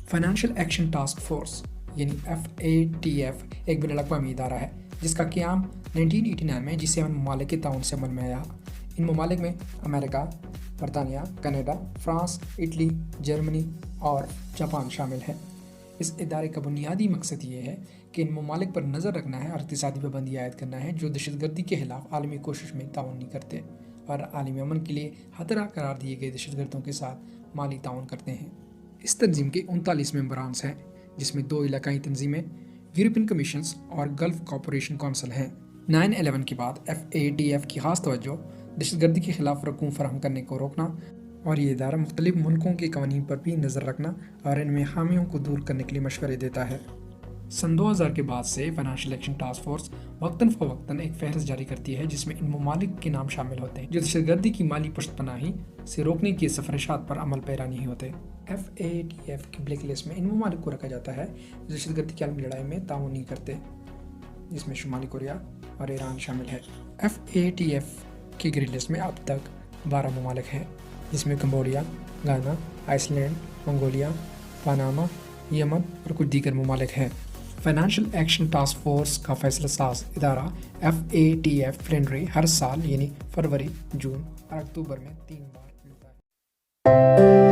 Financial action task force यानी FATF एक बिन अवी इदारा है जिसका क़याम 1989 में G7 ममालिक के ताउन से अमल में आया। इन ममालिक में अमेरिका, बरतानिया, कनाडा, फ्रांस, इटली, जर्मनी और जापान शामिल है। इस इदारे का बुनियादी मकसद ये है कि इन ममालिक पर नज़र रखना है और इक़्तिसादी पाबंदी आयद करना है जो दहशतगर्दी के खिलाफ आलमी कोशिश में ताउन नहीं करते और आलमी अमन के लिए खतरा करार दिए गए दहशतगर्दों के साथ माली ताउन करते हैं। इस तंजीम के 39 मेंबरान्स हैं जिसमें 2 इलाकाई तंजीमें, यूरोपियन कमीशंस और गल्फ कॉरपोरेशन कौंसिल हैं। 9/11 के बाद FATF की खास तवज्जो दहशतगर्दी के खिलाफ रकूम फराहम करने को रोकना और ये इदारा मुख्तलिफ मुल्कों के कवानीन पर भी नज़र रखना और इनमें खामियों को दूर करने के लिए मशवरे देता है। सन 2000 के बाद से फाइनेंशियल एक्शन टास्क फोर्स वक्तन फ़वक्तन एक फहरिस्त जारी करती है जिसमें इन ममालिक के नाम शामिल होते हैं जो दहशतगर्दी की माली पुश्तपनाही से रोकने की सफरशात पर अमल पैरा नहीं होते। FATF की ब्लैक लिस्ट में इन ममालिक को रखा जाता है जो दहशतगर्दी की आलमी लड़ाई में ताउन नहीं करते, जिसमें शुमाली कोरिया और ईरान शामिल है। FATF की ग्रीन लिस्ट में अब तक 12 ममालिक हैं जिसमें कंबोडिया, गाना, आइसलैंड, मंगोलिया, पनामा, यमन और कुछ दीगर ममालिक हैं। फाइनेंशियल एक्शन टास्क फोर्स का फैसला साज इदारा FATF प्लेनरी हर साल यानी फरवरी, जून और अक्टूबर में 3 बार मिलता है।